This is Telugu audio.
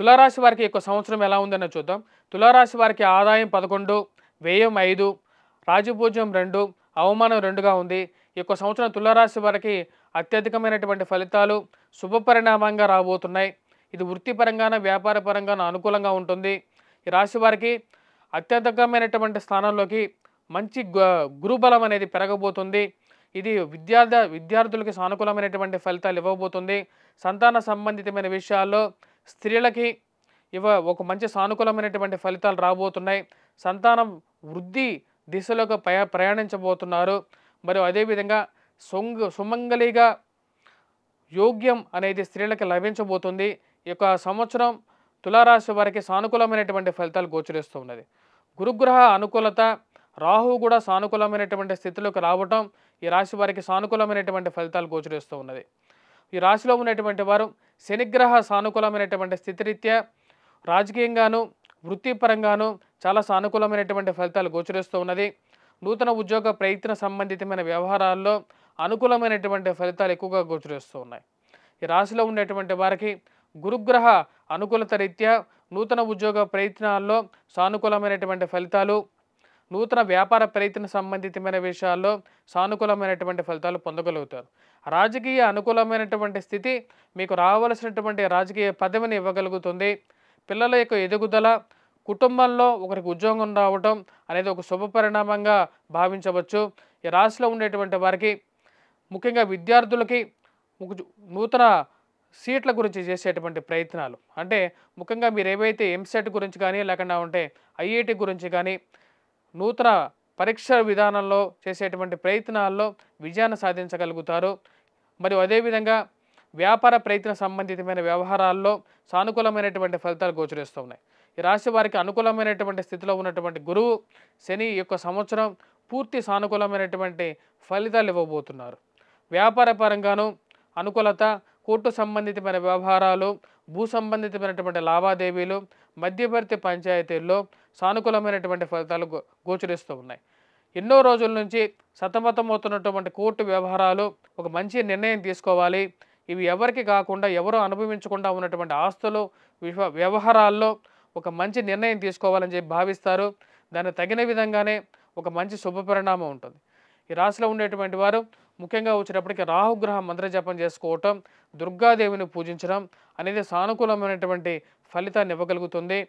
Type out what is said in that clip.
తులారాశి వారికి ఈ యొక్క సంవత్సరం ఎలా ఉందన్నో చూద్దాం. తులారాశి వారికి ఆదాయం 11, వ్యయం 5, రాజపూజ్యం 2, అవమానం 2గా ఉంది. ఈ యొక్క సంవత్సరం తులారాశి వారికి అత్యధికమైనటువంటి ఫలితాలు శుభపరిణామంగా రాబోతున్నాయి. ఇది వృత్తిపరంగాన, వ్యాపార పరంగాన అనుకూలంగా ఉంటుంది. ఈ రాశి వారికి అత్యధికమైనటువంటి స్థానంలోకి మంచి గురుబలం అనేది పెరగబోతుంది. ఇది విద్యార్థులకి సానుకూలమైనటువంటి ఫలితాలు ఇవ్వబోతుంది. సంతాన సంబంధితమైన విషయాల్లో స్త్రీలకి ఒక మంచి సానుకూలమైనటువంటి ఫలితాలు రాబోతున్నాయి. సంతానం వృద్ధి దిశలోకి ప్రయాణించబోతున్నారు. మరియు అదేవిధంగా సుమంగళిగా యోగ్యం అనేది స్త్రీలకు లభించబోతుంది. ఈ యొక్క సంవత్సరం తులారాశి వారికి సానుకూలమైనటువంటి ఫలితాలు గోచరిస్తూ ఉన్నది. గురుగ్రహ అనుకూలత, రాహు కూడా సానుకూలమైనటువంటి స్థితిలోకి రావటం ఈ రాశి వారికి సానుకూలమైనటువంటి ఫలితాలు గోచరిస్తూ ఉన్నది. ఈ రాశిలో ఉన్నటువంటి వారు శనిగ్రహ సానుకూలమైనటువంటి స్థితిరీత్యా రాజకీయంగాను, వృత్తిపరంగాను చాలా సానుకూలమైనటువంటి ఫలితాలు గోచరిస్తూ ఉన్నది. నూతన ఉద్యోగ ప్రయత్న సంబంధితమైన వ్యవహారాల్లో అనుకూలమైనటువంటి ఫలితాలు ఎక్కువగా గోచరిస్తూ ఉన్నాయి. ఈ రాశిలో ఉండేటువంటి వారికి గురుగ్రహ అనుకూలత రీత్యా నూతన ఉద్యోగ ప్రయత్నాల్లో సానుకూలమైనటువంటి ఫలితాలు, నూతన వ్యాపార ప్రయత్న సంబంధితమైన విషయాల్లో సానుకూలమైనటువంటి ఫలితాలు పొందగలుగుతారు. రాజకీయ అనుకూలమైనటువంటి స్థితి మీకు రావలసినటువంటి రాజకీయ పదవిని ఇవ్వగలుగుతుంది. పిల్లల యొక్క ఎదుగుదల, కుటుంబంలో ఒకరికి ఉద్యోగం రావటం అనేది ఒక శుభపరిణామంగా భావించవచ్చు. ఈ రాశిలో ఉండేటువంటి వారికి ముఖ్యంగా విద్యార్థులకి నూతన సీట్ల గురించి చేసేటువంటి ప్రయత్నాలు, అంటే ముఖ్యంగా మీరు ఏవైతే ఎంసెట్ గురించి కానీ, లేకుండా ఉంటే ఐఐటి గురించి కానీ నూతన పరీక్ష విధానంలో చేసేటువంటి ప్రయత్నాల్లో విజయాన్ని సాధించగలుగుతారు. మరియు అదేవిధంగా వ్యాపార ప్రయత్న సంబంధితమైన వ్యవహారాల్లో సానుకూలమైనటువంటి ఫలితాలు గోచరిస్తూ ఉన్నాయి. ఈ రాశి వారికి అనుకూలమైనటువంటి స్థితిలో ఉన్నటువంటి గురువు, శని ఈ యొక్క సంవత్సరం పూర్తి సానుకూలమైనటువంటి ఫలితాలు ఇవ్వబోతున్నారు. వ్యాపార పరంగాను అనుకూలత, కోర్టు సంబంధితమైన వ్యవహారాలు, భూ సంబంధితమైనటువంటి లావాదేవీలు, మధ్యవర్తి పంచాయతీల్లో సానుకూలమైనటువంటి ఫలితాలు గోచరిస్తూ ఉన్నాయి. ఎన్నో రోజుల నుంచి సతమతమవుతున్నటువంటి కోర్టు వ్యవహారాలు ఒక మంచి నిర్ణయం తీసుకోవాలి. ఇవి ఎవరికి కాకుండా, ఎవరు అనుభవించకుండా ఉన్నటువంటి ఆస్తులు వ్యవహారాల్లో ఒక మంచి నిర్ణయం తీసుకోవాలని చెప్పి భావిస్తారు. దానికి తగిన విధంగానే ఒక మంచి శుభపరిణామం ఉంటుంది. ఈ రాశిలో ఉండేటువంటి వారు ముఖ్యంగా వచ్చేటప్పటికి రాహుగ్రహ మంత్రజపం చేసుకోవటం, దుర్గాదేవిని పూజించడం అనేది సానుకూలమైనటువంటి ఫలితాన్ని ఇవ్వగలుగుతుంది.